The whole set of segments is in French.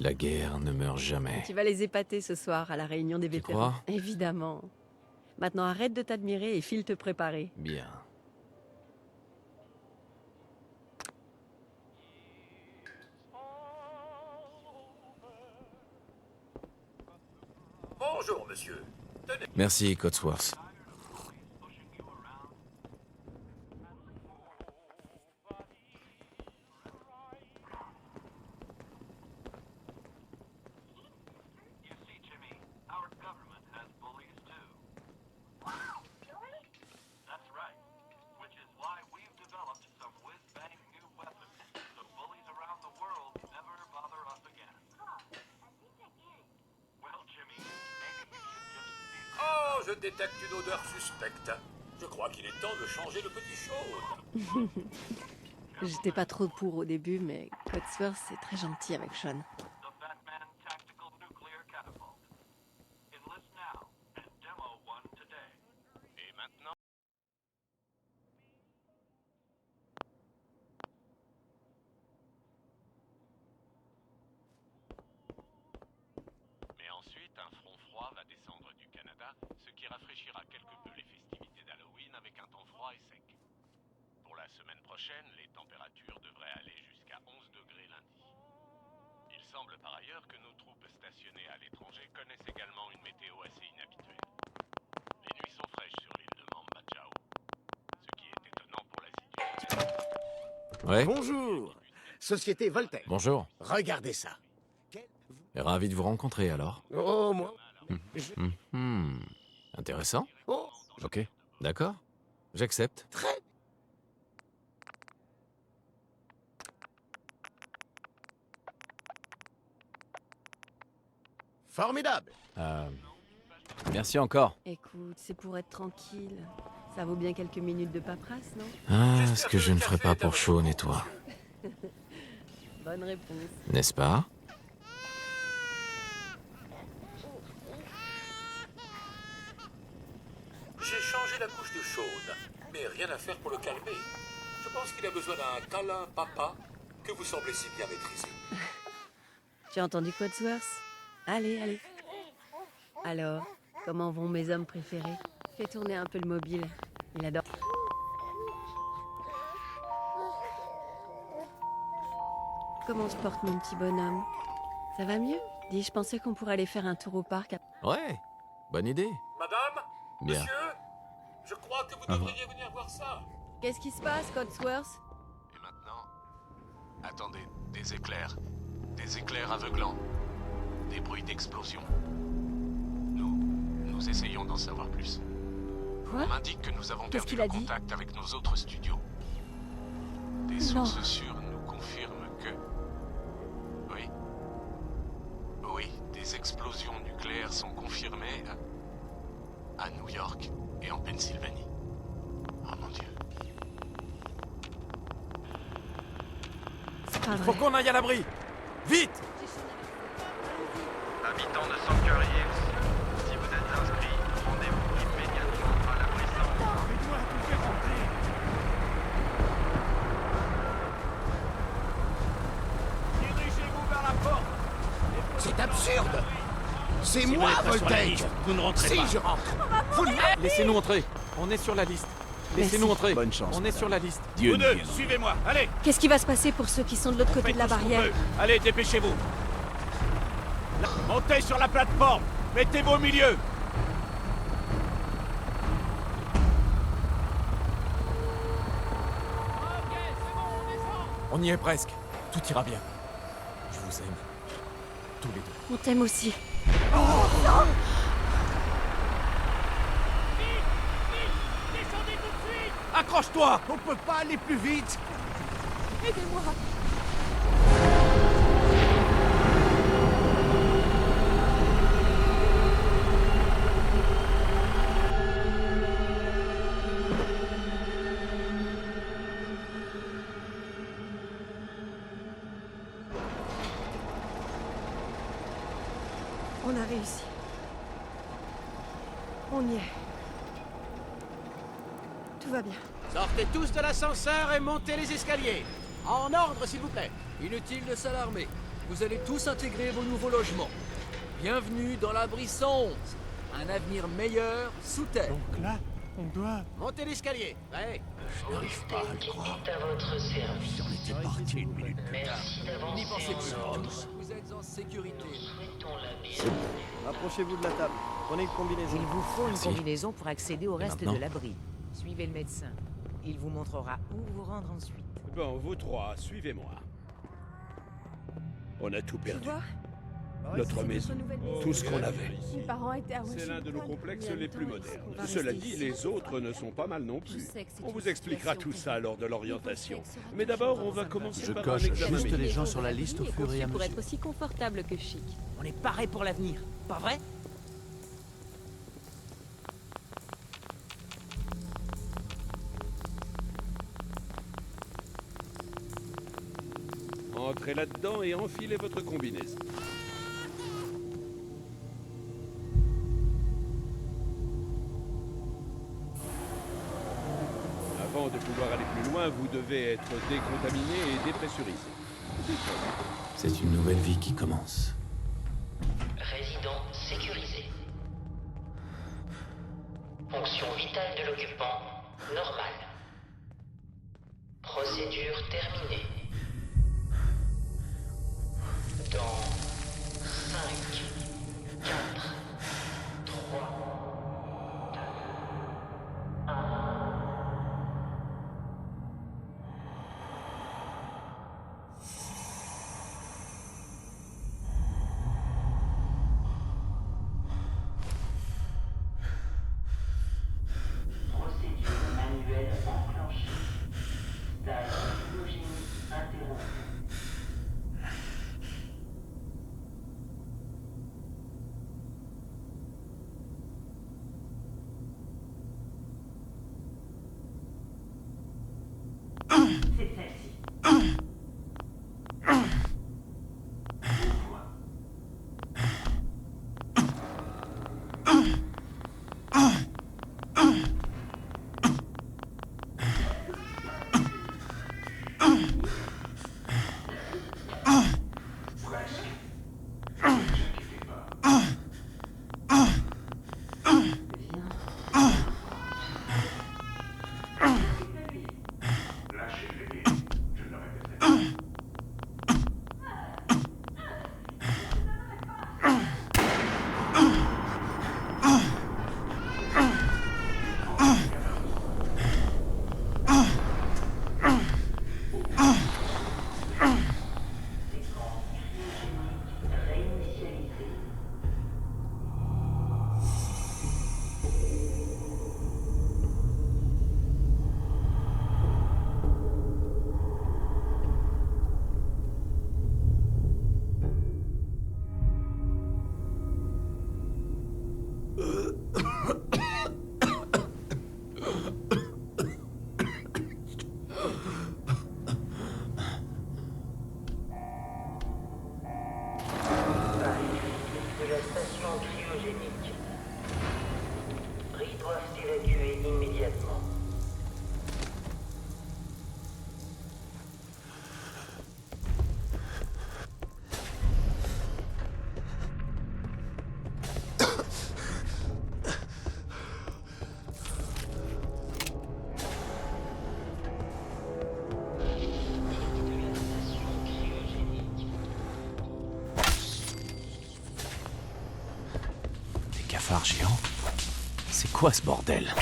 La guerre ne meurt jamais. Tu vas les épater ce soir à la réunion des vétérans. crois? Évidemment. Maintenant arrête de t'admirer et file te préparer. Bien. Bonjour, monsieur. Tenez. Merci, Codsworth. Oh, je détecte une odeur suspecte. Je crois qu'il est temps de changer le petit chaud. J'étais pas trop pour au début, mais Codsworth c'est très gentil avec Sean. Et maintenant... Mais ensuite, un front froid va descendre du Canada, ce qui rafraîchira quelque peu les festivités d'Halloween avec un temps froid et sec. Pour la semaine prochaine, les températures devraient aller jusqu'à 11 degrés lundi. Il semble par ailleurs que nos troupes stationnées à l'étranger connaissent également une météo assez inhabituelle. Les nuits sont fraîches sur l'île de Mamba Chao, ce qui est étonnant pour la situation. Ouais. Bonjour, Société Voltaire. Bonjour. Regardez ça. Ravi de vous rencontrer alors. Oh, moi. Intéressant. Oh, Ok. D'accord. J'accepte. très. Formidable. Merci encore. Écoute, c'est pour être tranquille. Ça vaut bien quelques minutes de paperasse, non? Ah, ce que je ne ferai pas pour Sean et toi. Bonne réponse. N'est-ce pas? J'ai changé la couche de Sean, mais rien à faire pour le calmer. Je pense qu'il a besoin d'un câlin papa que vous semblez si bien maîtriser. Tu as entendu Codsworth? Allez, allez. Alors, comment vont mes hommes préférés? Fais tourner un peu le mobile. Il adore. Comment se porte mon petit bonhomme? Ça va mieux? Dis, je pensais qu'on pourrait aller faire un tour au parc. Ouais. Bonne idée. Madame, Bien. monsieur, je crois que vous devriez venir voir ça. Qu'est-ce qui se passe, Codsworth? Et maintenant, attendez, des éclairs. Des éclairs aveuglants. Des bruits d'explosion. Nous essayons d'en savoir plus. Quoi? On m'indique que nous avons Qu'est-ce perdu qu'il le a dit? contact avec nos autres studios. Des Non. sources sûres nous confirment que... Oui. Oui, des explosions nucléaires sont confirmées à New York et en Pennsylvanie. Oh mon Dieu. C'est pas Faut vrai. qu'on aille à l'abri. Vite! Habitants de Sanctuary Hills, si vous êtes inscrits, rendez-vous immédiatement à l'abri centre. Dirigez-vous vers la porte. C'est absurde. C'est moi, Voltaire. Vous ne rentrez Si pas. je rentre. Vous ne Laissez-nous entrer. On est sur la liste. Laissez-nous entrer. Bonne chance, On est sur la liste. Vous deux, suivez-moi. Allez, Qu'est-ce qui va se passer pour ceux qui sont de l'autre côté faites de la tout ce qu'on barrière? peut. Allez, dépêchez-vous. Montez sur la plateforme. Mettez-vous au milieu. On y est presque. Tout ira bien. Je vous aime. Tous les deux. On t'aime aussi. Accroche-toi. On peut pas aller plus vite. Aidez-moi. On a réussi. On y est. Tout va bien. Sortez tous de l'ascenseur et montez les escaliers. En ordre, s'il vous plaît. Inutile de s'alarmer. Vous allez tous intégrer vos nouveaux logements. Bienvenue dans l'abri 111. Un avenir meilleur sous terre. Donc là, on doit... Montez l'escalier. Ouais. Je n'arrive pas à le croire. À votre service. Si on était parti une minute plus tard. Merci N'y d'avancer pensez plus. ensemble. Vous êtes en sécurité. Souhaitons la bienvenue. Approchez-vous de la table. Prenez une combinaison. Il vous faut une Merci. combinaison pour accéder au reste maintenant de l'abri. Suivez le médecin. Il vous montrera où vous rendre ensuite. Bon, vous trois, suivez-moi. On a tout perdu. Notre maison, tout ce qu'on avait. Mes parents étaient à C'est l'un de nos complexes les plus modernes. va Cela rester dit, ici. les autres ne sont pas mal non plus. sais que c'est On une vous expliquera situation tout ça lors de l'orientation. Votre sexe sera Mais d'abord, on va commencer Je par un coche examen juste médical. les gens sur la liste au fur et à Pour mesure. être aussi confortable que chic. On est paré pour l'avenir, pas vrai? Entrez là-dedans et enfilez votre combinaison. Avant de pouvoir aller plus loin, vous devez être décontaminé et dépressurisé. C'est une nouvelle vie qui commence. Résident sécurisé. Fonction vitale de l'occupant, normale. Procédure terminée. Dans 5, 4, 3, 2, 1. Procédure manuelle enclenchée. Stade phylogénie interrompu. C'est celle-ci. Réinitialisé. De la station cryogénique. Bris doivent s'évacuer immédiatement. Des cafards géants? C'est quoi ce bordel?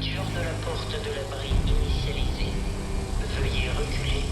ouverture de la porte de l'abri initialisée. Veuillez reculer.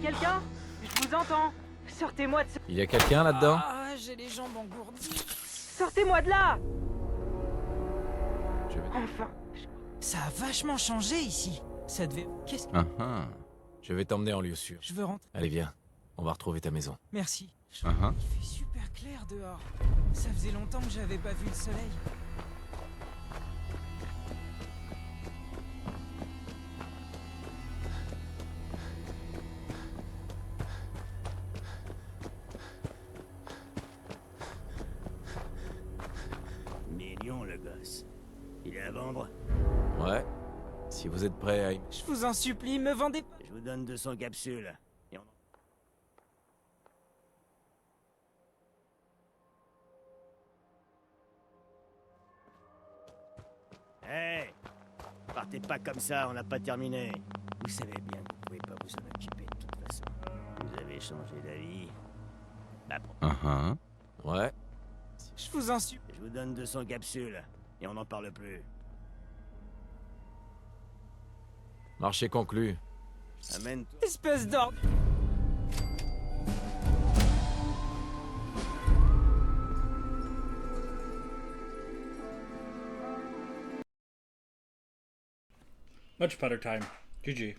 quelqu'un? Je vous entends. Sortez-moi de ce... Il y a quelqu'un là-dedans? Ah, j'ai les jambes engourdies. Sortez-moi de là! Je vais... Enfin. Ça a vachement changé ici. Ça devait... Qu'est-ce que... Je vais t'emmener en lieu sûr. Je veux rentrer. Allez, viens. On va retrouver ta maison. Merci. Il fait super clair dehors. Ça faisait longtemps que j'avais pas vu le soleil. Mignon, le gosse. Il est à vendre? Ouais. Si vous êtes prêts à... Je vous en supplie, me vendez pas. Je vous donne 200 capsules. Et on... Hey! Partez pas comme ça, on n'a pas terminé. Vous savez bien que vous pouvez pas vous en occuper de toute façon. Vous avez changé d'avis. Ouais. Je vous en supplie. Je vous donne 200 capsules. Et on n'en parle plus. Marché conclu. Amène... Espèce d'ordre. Much better time. GG.